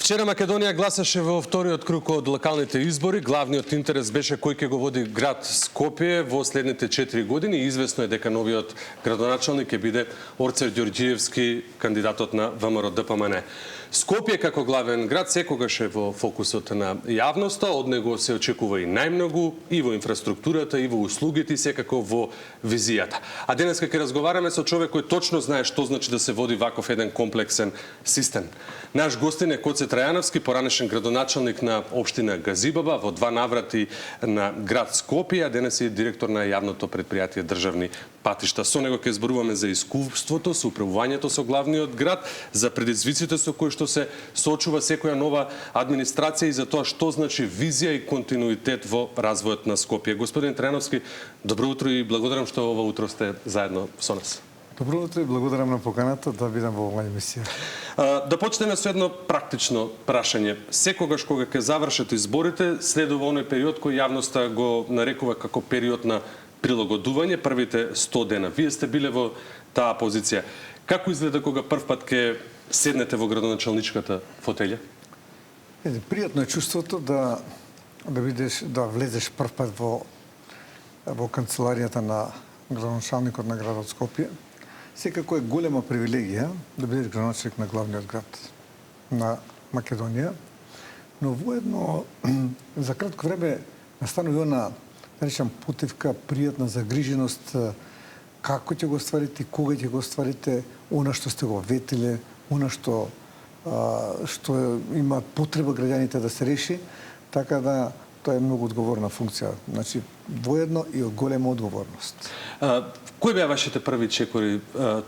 Вчера Македонија гласаше во вториот круг од локалните избори. Главниот интерес беше кој ќе го води град Скопје во следните 4 години. Извесно е дека новиот градоначалник ќе биде Орце Ѓорѓиевски, кандидатот на ВМРО-ДПМН. Скопје како главен град секогаш е во фокусот на јавноста, од него се очекува и најмногу и во инфраструктурата, и во услугите, и секако во визијата. А денеска ќе разговараме со човек кој точно знае што значи да се води ваков еден комплексен систем. Наш гостин е Гоце Трајановски, поранешен градоначалник на општина Газибаба, во 2 наврати на град Скопје, а денес е директор на јавното предпријатие Државни патишта. Со него ќе зборуваме за искуството, со управувањето со главниот град, за предизвиците со кои што се соочува секоја нова администрација и за тоа што значи визија и континуитет во развојот на Скопје. Господин Трајановски, добро утро и благодарам што ова утро сте заедно со нас. Добро утро и благодарам на поканата да бидам во оваа емисија. Да почнеме со едно практично прашање. Секогаш кога ќе завршат изборите, следува оној период кој јавноста го нарекува како период на прилагодување, првите 100 дена. Вие сте биле во таа позиција. Како изгледа кога првпат ќе седнете во градоначалничката фотелја? Пријатно е чувството да влезеш првпат во канцеларијата на градоначалникот на градот Скопје. Секако е голема привилегија да бидеш градоначалник на главниот град на Македонија, но воедно за кратко време настанува она, да речам, потивка, пријатна загриженост како ќе го остварите, кога ќе го остварите, она што сте го ветиле, она што има потреба граѓаните да се реши, така да тоа е многу одговорна функција. Значи, воедно и од голема одговорност. Кои беа вашите први чекори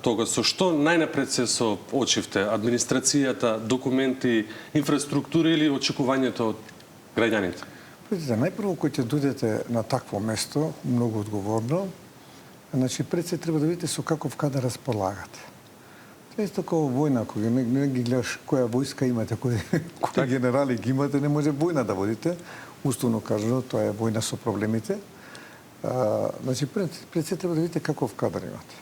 тога? Со што најнапред се соочивте? Администрацијата, документи, инфраструктура или очекувањето од граѓаните? Видите, најпрво кој ќе дојдете на такво место, многу одговорно, значи пред се треба да видите со каков кадар располагате. Тоа е исто како војна, кога не ги гледаш која војска имате, кои генерали ги имате, не може војна да водите. Уставно кажано, тоа е војна со проблемите. Значи, пред се треба да видите каков кадар имате.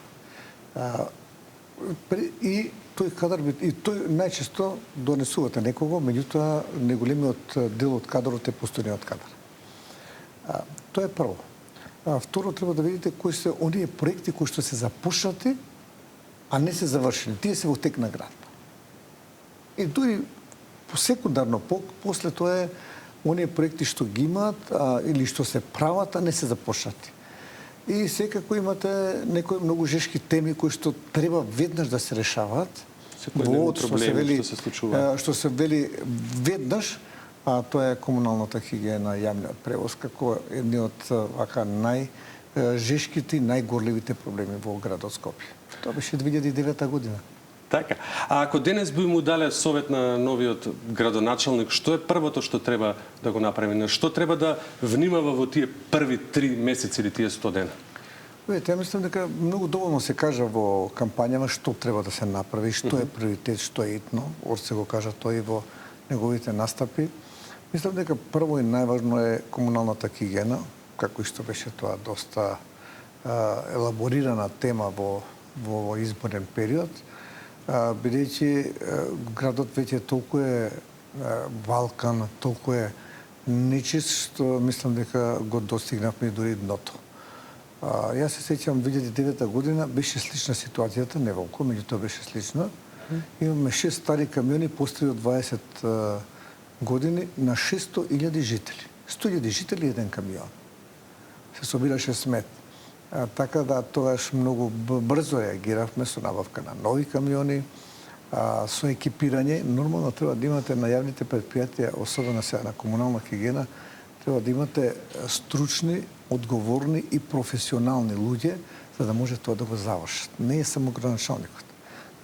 И тој кадар, и тој најчесто донесувате некого, меѓутоа неголемиот дел од кадарот е постојниот кадар. Тоа е прво. Второ, треба да видите кои се оние проекти кои што се започнати, а не се завршени. Тие се во тек на град. И дури секундарно, после тоа е оние проекти што ги имаат или што се прават, а не се започнати. И секако имате некои многу жешки теми кои што треба веднаш да се решаваат. Секој проблем што се случува. Што се вели веднаш, а тоа е комуналната хигиена, јавниот превоз, како едни од вака најжешките и најгорливите проблеми во градот Скопје. Тоа беше 2009 година. Така. А ако денес би му дале совет на новиот градоначалник, што е првото што треба да го направи? На што треба да внимава во тие први 3 месеци или тие 100 дена? Видите, ја мислам дека многу доволно се кажа во кампањава што треба да се направи, што е приоритет, што е итно. Орце го кажа тој во неговите настапи. Мислам дека прво и најважно е комуналната хигиена, како и што беше тоа доста елаборирана тема во изборен период, бидејќи градот веќе толку е валкан, толку е нечист, што мислам дека го достигнавме дури дното. Јас се сеќавам 2009 година беше слична ситуацијата, не волку, меѓутоа беше слична. Имаме 6 стари камиони постари од 20 години на 600.000 жители. 100.000 жители еден камион. Се собираше смет. Така да тогаш многу брзо реагиравме со набавка на нови камиони, со екипирање. Нормално треба да имате на јавните предпријатија, особено сега на комунална хигиена, треба да имате стручни, одговорни и професионални луѓе, за да може тоа да го завршат. Не е само градоначалникот.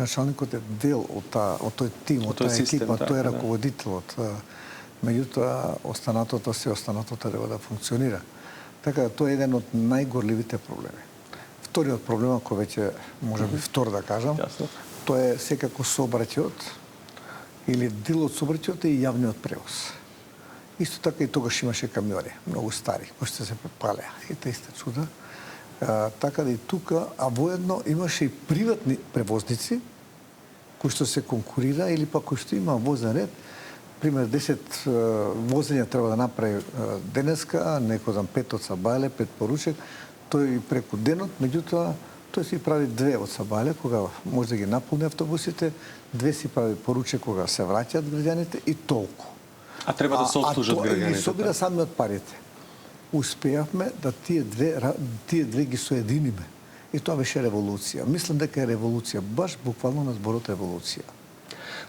Градоначалникот е дел од тој тим, од таа екипа, тој е раководителот. Меѓутоа, останатото треба да функционира. Така, тоа е еден од најгорливите проблеми. Вториот проблем, ако веќе може би втор да кажам, тоа е секако сообраќајот или дел од сообраќајот е и јавниот превоз. Исто така и тогаш имаше камиони, многу стари, кои што се препалеа. И таа иста чуда. Така да и тука, а воедно имаше и приватни превозници кои што се конкурира или пак кои што има возен ред, пример 10 возења треба да направи денеска, некој ден 5 од Сабајле, 5 поручек, тој преку денот, меѓутоа тој си прави 2 од Сабајле, кога може да ги наполни автобусите, 2 си прави поручек кога се враќаат граѓаните и толку. А треба да се обслужат граѓаните. И собира сами од парите. Успеавме да тие две ги соединиме. И тоа беше револуција. Мислам дека е револуција, баш буквално на зборот револуција.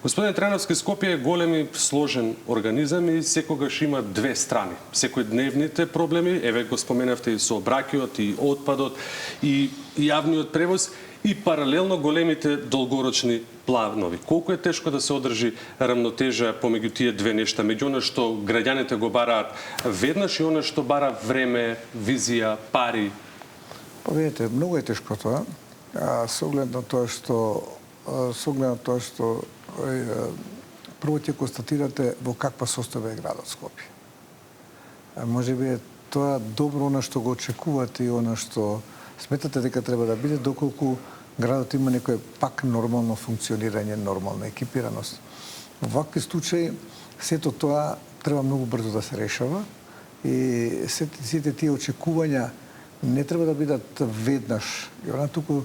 Господин Треновски, Скопје е голем и сложен организам и секогаш има две страни. Секојдневните проблеми, еве го споменавте и сообраќајот, и отпадот, и јавниот превоз, и паралелно големите долгорочни планови. Колку е тешко да се одржи рамнотежа помеѓу тие две нешта, меѓу она што граѓаните го бараат веднаш и она што бара време, визија, пари? Па видите, многу е тешко тоа. Со оглед на тоа што прво ќе констатирате во каква состојба е градот Скопје. Може би е тоа добро она што го очекувате и она што сметате дека треба да биде, доколку градот има некој пак нормално функционирање, нормална екипираност. Во вакви случаи сето тоа треба многу брзо да се решава и сите тие очекувања не треба да бидат веднаш. И она туку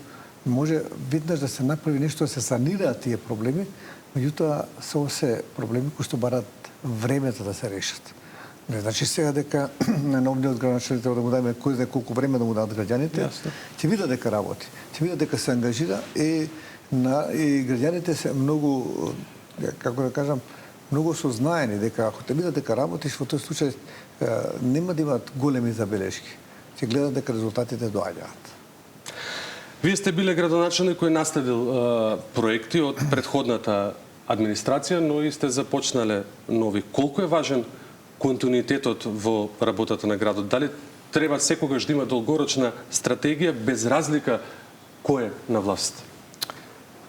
може веднаш да се направи нешто, да се санираат тие проблеми, меѓутоа се проблеми кои што барат времето да се решат. Не значи сега дека на новниот градоначелник треба да му даде кој знае колку време да му дадат граѓаните. Ќе видат дека работи, ќе видат дека се ангажира и граѓаните се многу, како да кажам, многу сознаени дека ако те видат дека работиш, во тој случај нема да имаат големи забелешки. Ќе гледат дека резултатите доаѓаат. Вие сте биле градоначелник кој наследил проекти од претходната администрација, но и сте започнале нови. Колку е важен континуитетот во работата на градот? Дали треба секогаш да има долгорочна стратегија без разлика кој е на власт?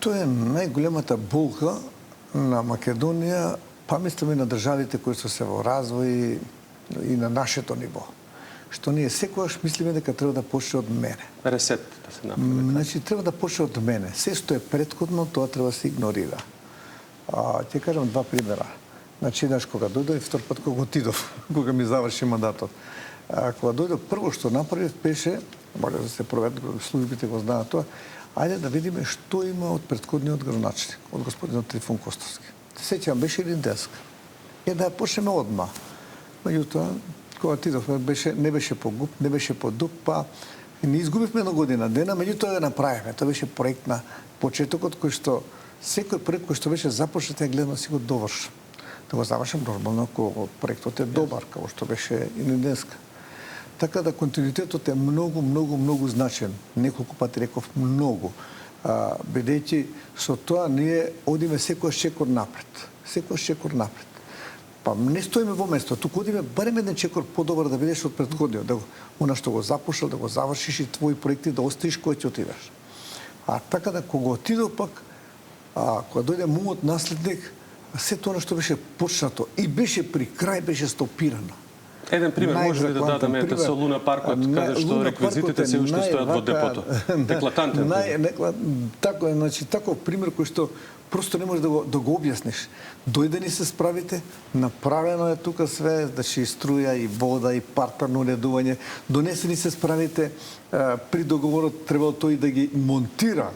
Тоа е најголемата болка на Македонија, па мислам и на државите кои се во развој и на нашето ниво. Што ние секогаш мислиме дека треба да почне од мене. Ресет да се направи. Значи треба да почне од мене. Се што е претходно, тоа треба да се игнорира. Ќе кажам два примера. Значи, еднаш кога дојдов и втор пат кога отидов, кога ми заврши мандатот. Кога дојдов, прво што направив беше, може да се проверат, службите го знаат тоа, ајде да видиме што има од претходниот градоначелник, од господинот Трифун Костовски. Се сеќавам, беше един деск. Да почнеме одма. Меѓутоа, кога отидов, не беше по-гуп, не беше по-дуп, па не изгубивме една година дена, меѓутоа ја направивме. Тоа беше проект на почетокот кој што секој проект кој што беше започнат ја гледам си го довршам. Да го завршам нормално ако проектот е добар, како што беше и денеска. Така да континуитетот е многу значен. Неколку пати реков многу. Бидејќи со тоа ние одиме секојаш чекор напред. Секојаш чекор напред. Па не стоиме во место, туку одиме барем еден чекор подобар да бидеш од претходниот, да она што го започнал, да го завршиш и твои проекти да оставиш кој ќе отидеш. Така да кога отидов пак, кога дојде мојот наследник, се тоа што беше почнато и беше при крај, беше стопирано. Еден пример може ли да дадеме со Луна паркот, каде што реквизитите се уште стојат во депото? Еклатантен пример. Така, значи, таков пример кој што просто не може да го објасниш. Дојде ни се справите, направено е тука све, значи и струја, и вода, и партерно уредување. Донесени се справите, при договорот требало тој да ги монтира,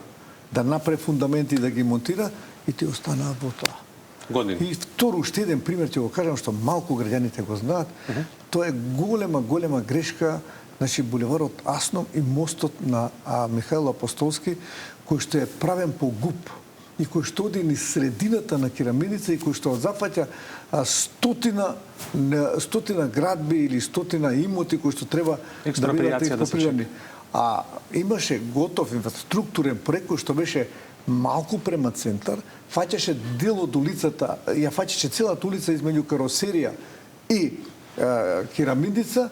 да направи фундаменти да ги монтира и те останаа во тоа. Години. И второ, уште еден пример ќе го кажам што малку граѓаните го знаат. Тоа е голема грешка, значи булеварот Асном и мостот на Михаил Апостолски, кој што е правен по ГУП и кој што оди низ средината на Кирамидица и кој што зафаќа стотина градби или стотина имоти кои што треба да бидат експроприирани. Имаше готов инфраструктурен проект кој што беше малку према центар, фаќаше дел од улицата, ја фаќаше целата улица измеѓу Каросерија и Кирамидица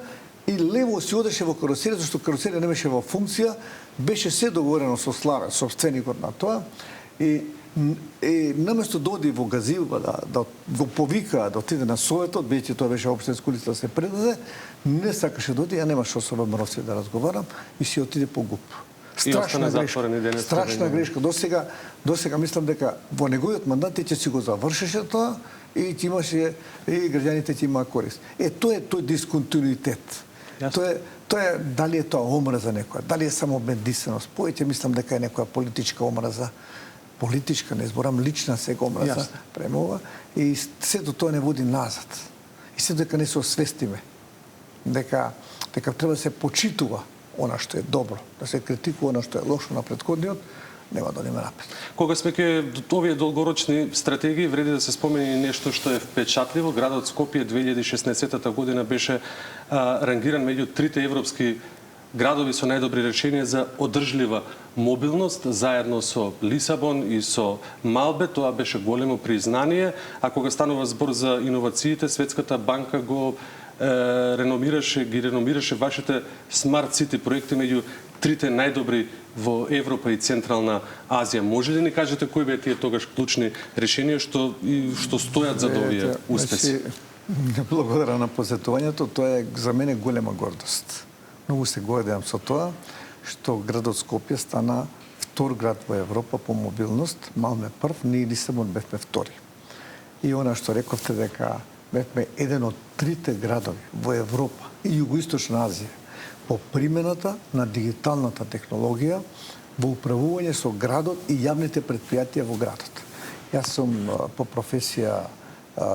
и лево си одеше во Каросерија, зашто Каросерија не беше во функција, беше се договорено со Славе, собственикот на тоа, и наместо да оди во Газилба, да го повика, да отиде на Советот, бидејќи тоа беше општинска улица да се предаде, не сакаше да оди, ја немаше особено мросија да разговарам и си отиде по ГУП. остана затворен и денес. Страшна грешка. Досега мислам дека во неговиот мандат ќе си го завршеше тоа и ќе имаше и граѓаните ќе имаа корист. Тоа е тој дисконтинуитет. Тоа е дали е тоа омраза некоја, дали е само бендисаност. Повеќе мислам дека е некоја политичка омраза. Политичка, не зборам лична сега омраза према ова и сето тоа не води назад. И се дека не се освестиме дека треба да се почитува она што е добро, да се критикува она што е лошо на претходниот, нема да одиме напред. Кога сме ке овие долгорочни стратегии, вреди да се спомени нешто што е впечатливо. Градот Скопје 2016 година беше рангиран меѓу 3 европски градови со најдобри решенија за одржлива мобилност, заедно со Лисабон и со Малбе. Тоа беше големо признание. А кога станува збор за иновациите, Светската банка ги реномираше вашите Smart City проекти меѓу 3 најдобри во Европа и Централна Азија. Може ли ни кажете кои беа тие тогаш клучни решенија што стојат за овие успеси? Благодарам на посетувањето. Тоа е за мене голема гордост. Многу се гордеам со тоа што градот Скопје стана втор град во Европа по мобилност. Малме прв, ние Лисабон бевме втори. И она што рековте дека бевме еден од 3 градови во Европа и Југоисточна Азија по примената на дигиталната технологија во управување со градот и јавните предпријатија во градот. Јас сум по професија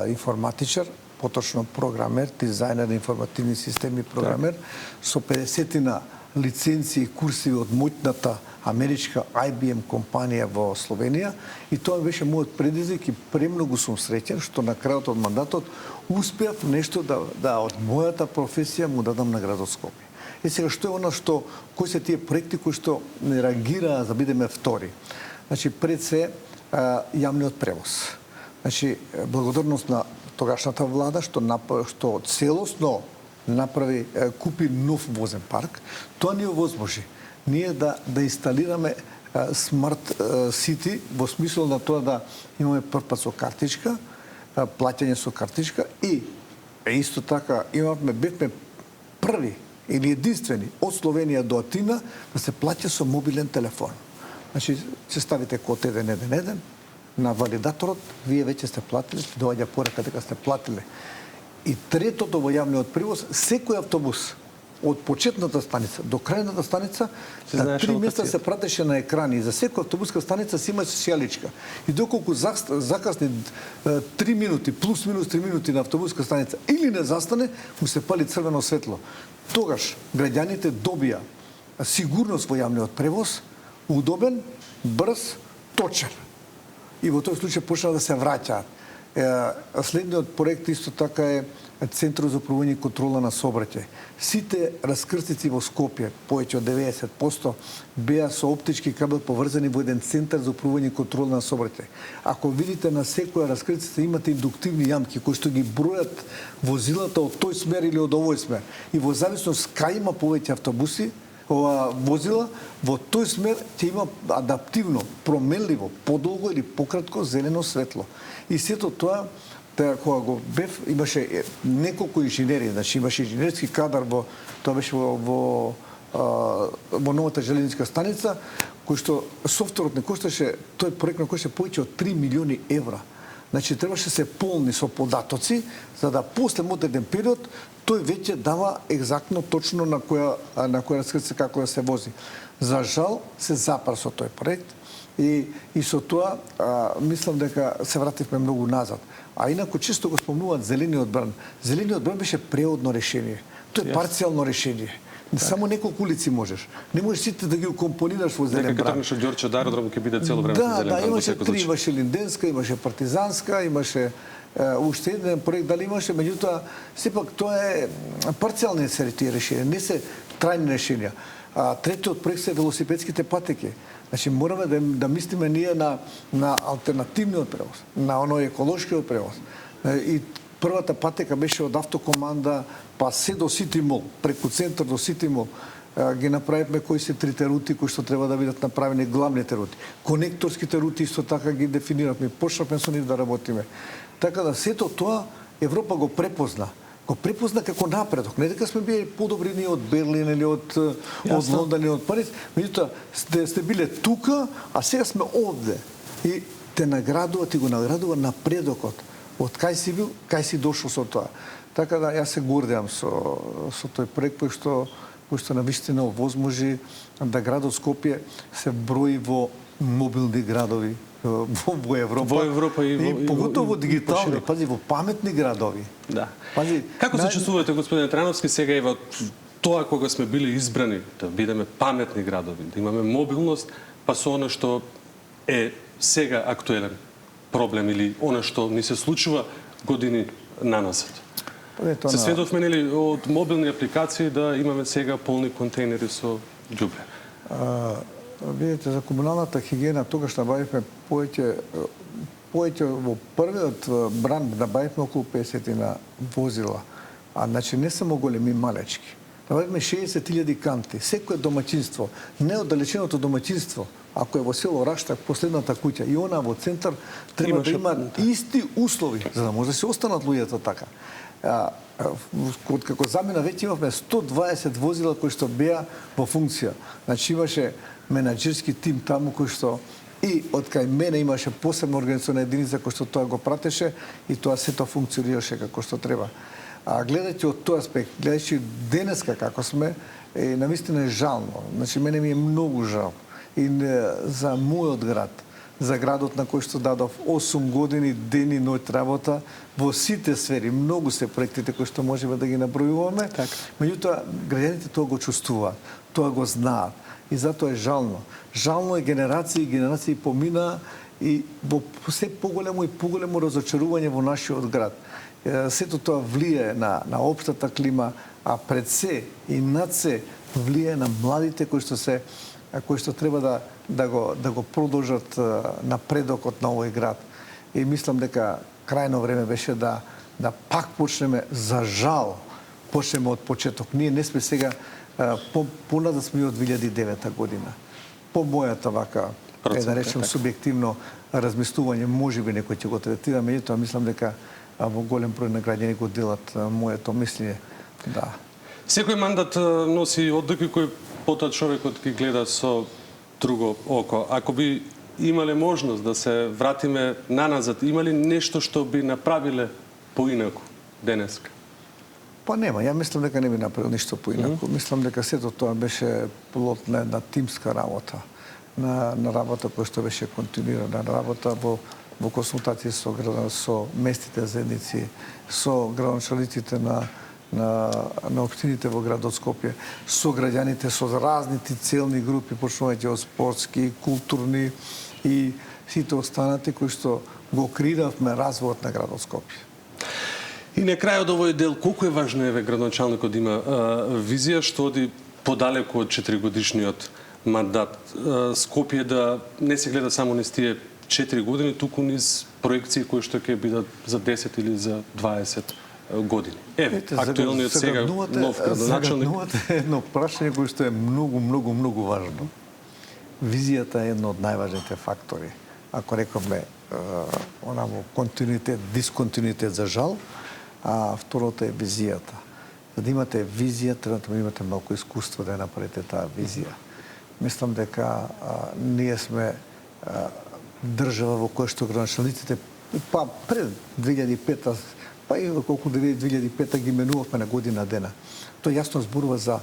информатичар, поточно програмер, дизајнер на информативни системи, програмер, со 50 лиценции и курсиви од моќната америчка IBM компанија во Словенија, и тоа беше мојот предизвик и премногу сум среќен што на крајот од мандатот успеав нешто да од мојата професија му дадам на градот Скопје. И сега што е она што кои се тие проекти кои што не реагираа за бидеме втори? Значи пред се јавниот превоз. Значи благодарност на тогашната влада што целосно направи, купи нов возен парк, тоа ни овозможи ние да инсталираме Smart City во смисол на тоа да имаме прв со картичка, плаќање со картичка и исто така бевме први или единствени од Словенија до Атина да се плаќа со мобилен телефон. Значи се ставите код 111 на валидаторот, вие веќе сте платили, доаѓа порака дека сте платили. И третото во јавниот превоз, секој автобус од почетната станица до крајната станица, на 3 места се пратеше на екрани. И за секоја автобуска станица си има сијаличка. И доколку закасни 3 минути, плюс минус 3 минути на автобуска станица или не застане, му се пали црвено светло. Тогаш граѓаните добија сигурност во јавниот превоз, удобен, брз, точен. И во тој случај почна да се враќаат. Следниот проект исто така е Центар за управување и контрола на сообраќај. Сите раскрстици во Скопје, повеќе од 90%, беа со оптички кабел поврзани во еден центар за управување и контрола на сообраќај. Ако видите на секоја раскрстица имате индуктивни јамки кои што ги бројат возилата од тој смер или од овој смер. И во зависност кај има повеќе автобуси, возила, во тој смер ќе има адаптивно, променливо, подолго или пократко зелено светло. И сето тоа, кога го бев, имаше неколку инженери, значи имаше инженерски кадар тоа беше во новата железниčка станица, кој што софтверот не кошташе, тој проект не кошташе повеќе од 3 милиони евра. Значи требаше се полни со податоци, за да после модерен период тој веќе дава екзактно точно на која раскрстица како да се вози. За жал се запар со тој проект и со тоа мислам дека се вративме многу назад. А инаку често го спомнуваат зелениот бран. Зелениот бран беше преодно решение. Тоа е парцијално решение. Само неколку улици можеш. Не можеш сите да ги укомпонираш во зелен бран. Дека тргнеш од Ѓорче од аеродром ќе биде цело време зелен бран. Да, имаше 3, имаше Линденска, имаше Партизанска, имаше уште еден проект, дали имаше, меѓутоа сепак тоа е парцијални се тие решенија, не се трајни решенија. Третиот проект се велосипедските патеки. Значи мораме да мислиме ние на алтернативниот превоз, на оној еколошкиот превоз. И првата патека беше од автокоманда па се до Сити Мол, преку центар до Сити Мол. Ги направивме кои се 3 рути кои што треба да бидат направени, главните рути. Конекторските рути исто така ги дефиниравме, почнавме со нив да работиме. Така да сето тоа Европа го го препозна како напредок. Не дека сме били подобри ние од Берлин или од Лондон или од Париз, меѓутоа сте биле тука, а сега сме овде. И те наградува, ти го наградува напредокот. Од кај си бил, кај си дошол со тоа. Така да јас се гордеам со тој проект кој што навистина овозможи да градот Скопје се брои во мобилни градови во Европа. Во Европа и поготово дигитални, пази, во паметни градови. Да. Пази, како се чувствувате, господине Трановски, сега и во тоа кога сме били избрани да бидеме паметни градови, да имаме мобилност, па со она што е сега актуелен проблем или она што ни се случува години наназад? Се сведовме нели од мобилни апликации да имаме сега полни контейнери со ѓубре. Видите, за комуналната хигиена тогаш набавивме повеќе во првиот бранд набавивме околу 50 на возила. А значи не само големи, малечки. Набавивме 60.000 канти. Секое домаќинство, неоддалеченото домаќинство, ако е во село Раштак, последната куќа и она во центар, треба да има исти услови, за да може да се останат луѓето така. Како замена веќе имавме 120 возила кои што беа во функција. Значи имаше менаџерски тим таму кој што и од кај мене имаше посебна организациона единица кој што тоа го пратеше и тоа сето функционираше како што треба. А гледајќи од тој аспект, гледајќи денеска како сме, навистина е жално. Значи мене ми е многу жал и за мојот град, за градот на кој што дадов 8 години ден и ноќ работа во сите сфери. Многу се проектите кои што можеме да ги набројуваме. Меѓутоа граѓаните тоа го чувствуваат, тоа го знаат и затоа е жално. Жално е генерации помина и во се поголемо и поголемо разочарување во нашиот град. Сето тоа влијае на општата клима, а пред се и над се влијае на младите кои што треба да го продолжат напредокот на овој град. И мислам дека крајно време беше да пак почнеме, за жал, почнеме од почеток. Ние не сме сега понадат сме од 2009 година. По мојата вака, да речем субјективно размислување, можеби некој ќе го третира, меѓутоа мислам дека во голем број на граѓани го делат моето мислење. Да. Секој мандат носи оддуки кој потоа човекот ги гледа со друго око. Ако би имале можност да се вратиме наназад, има ли нешто што би направиле поинаку денеска? Па нема, ја мислам дека не би направил ништо поинаку. Мислам дека сето тоа беше плод на една тимска работа, на работа која што беше континуирана, работа во консултација со местните заедници, со градоначалниците на општините во градот Скопје, со граѓаните, со разните целни групи, почнувајќи од спортски, културни и сите останати кои што го креиравме развојот на градот Скопје. И на крајот овој дел, колку е важно градоначалникот да има визија што оди подалеку од 4-годишниот мандат. Скопје да не се гледа само низ тие 4 години, туку низ проекции кои што ќе бидат за 10 или за 20 години. Актуелниот сега нов градоначалник. Загаднувате едно прашање кој што е многу важно. Визијата е едно од најважните фактори. Ако рековме онамо континуитет, дисконтинуитет за жал, а второто е визијата. За да имате визија, треба да имате малку искуство да ја направите таа визија. Мислам дека ние сме држава во која што градоначалниците па пред 2005 па и колку 2005 ги менувавме на година дена. Тоа јасно зборува за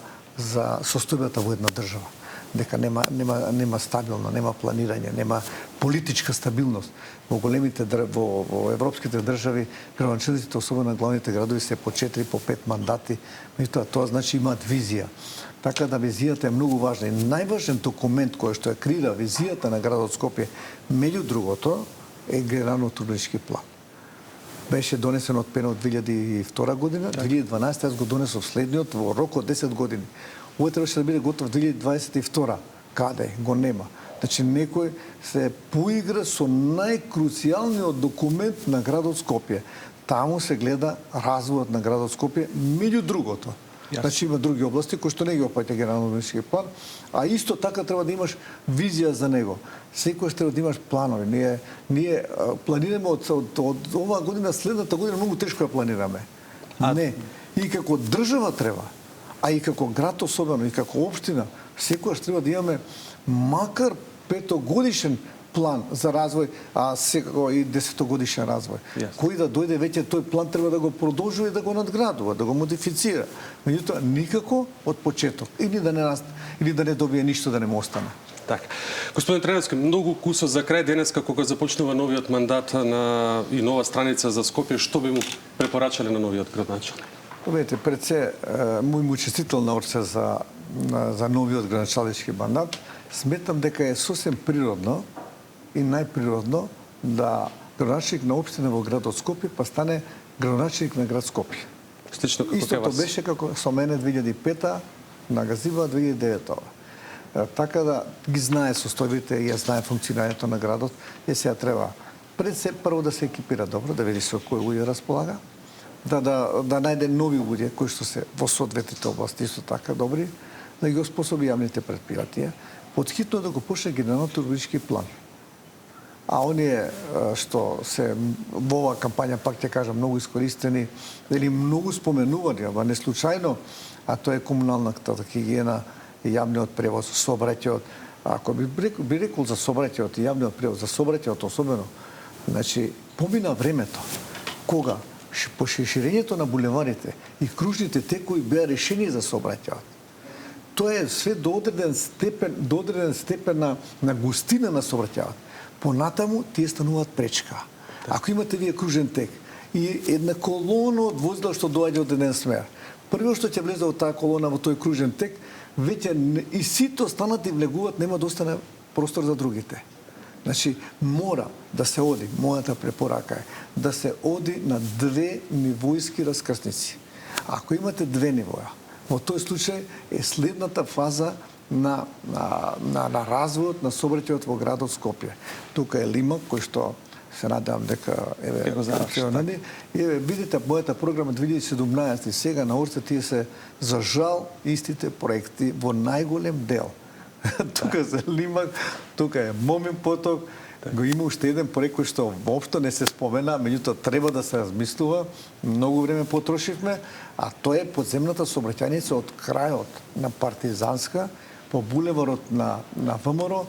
состојбата во една држава. Дека нема стабилно, нема планирање, нема политичка стабилност. Во големите во европските држави градоначалниците, особено на главните градови, се по 4, по 5 мандати, меѓутоа тоа значи имаат визија. Така да визијата е многу важна и најважен документ кој што ја креира визијата на градот Скопје, меѓу другото, е генералниот урбанистички план. Беше донесен од пена од 2002 година, 2012 јас го донесов следниот во рок од 10 години. Овој требаше да биде готов 2022. Каде? Го нема. Значи некој се поигра со најкруцијалниот документ на градот Скопје. Таму се гледа развојот на градот Скопје, меѓу другото. Значи има други области кои што не ги опаѓа генералниот урбанистички план, а исто така треба да имаш визија за него. Секојаш треба да имаш планови. Ние планираме од оваа година, следната година многу тешко ја планираме. Не. И како држава треба, а и како град особено, и како општина, секогаш треба да имаме макар 5-годишен план за развој, а секако и 10-годишен развој. Кој да дојде веќе тој план треба да го продолжува и да го надградува, да го модифицира. Меѓутоа никако од почеток или да не добие ништо, да не му остане. Така. Господин Треневски, многу кусо за крај денеска кога започнува новиот мандат и нова страница за Скопје, што би му препорачале на новиот градоначалник? Видете, пред се, му честител на Орце за новиот градоначалнички мандат. Сметам дека е сосем природно и најприродно да градоначалник на општина во градот Скопје па стане градоначалник на град Скопје. Слично како Истото беше како со мене 2005-та, на Газива 2009-та. Така да ги знае состојбите и ја знае функционирањето на градот. Сега треба пред се прво да се екипира добро, да види со кои луѓе располага, да најде нови луѓе кои што се во соодветните области исто така добри, да ги оспособи јавните предпријатија, потхитно да го почне генералниот урбанистички план. А оние што се во оваа кампања, пак ќе кажам, многу искористени или многу споменувани, ама не случајно, а тоа е комуналната хигиена, јавниот превоз, сообраќајот. Ако би рекол за сообраќајот и јавниот превоз, за сообраќајот особено, значи помина времето кога по ширењето на булеварите и кружните текови беа решени за сообраќајот. Тоа е све до одреден степен на густина на сообраќајот. Понатаму тие стануваат пречка. Ако имате вие кружен тек и една колона од возила што доаѓа од еден смер, прво што ќе влезе од таа колона во тој кружен тек, веќе и сите останати влегуваат, нема да остане простор за другите. Значи, мора да се оди, мојата препорака е, да се оди на 2 нивојски раскрсници. Ако имате 2 нивоја, во тој случај е следната фаза на развојот на сообраќајот во градот Скопје. Тука е Лимак, кој што се надевам дека го знаете. Видите, мојата програма 2017 и сега на Орце тие се за жал истите проекти во најголем дел. Тука се Лимак, тука е Момин поток, го има уште еден проект кој што воопшто не се спомена, меѓутоа треба да се размислува. Многу време потрошивме, а тоа е подземната сообраќајница од крајот на Партизанска по булеварот на ВМРО,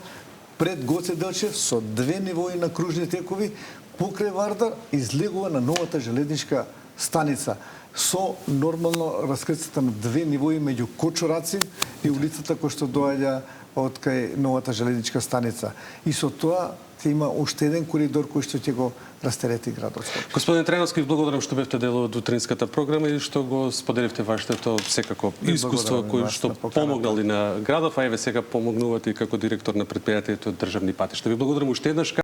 пред Гоце Делчев со 2 нивои на кружни текови, покрај Вардар излегува на новата железничка станица со нормално раскрцата на 2 нивои меѓу Кочурацин и улицата која што доаѓа од кај новата железничка станица. И со тоа ќе има уште еден коридор кој што ќе го растерети градот Скопје. Господин Треновски, благодарам што бевте дел од утринската програма и што го споделивте вашето секако искуство кој што помогнали на градов, а еве сега помогнувате и како директор на предпријатието Државни патишта. Ви благодарам уште еднаш.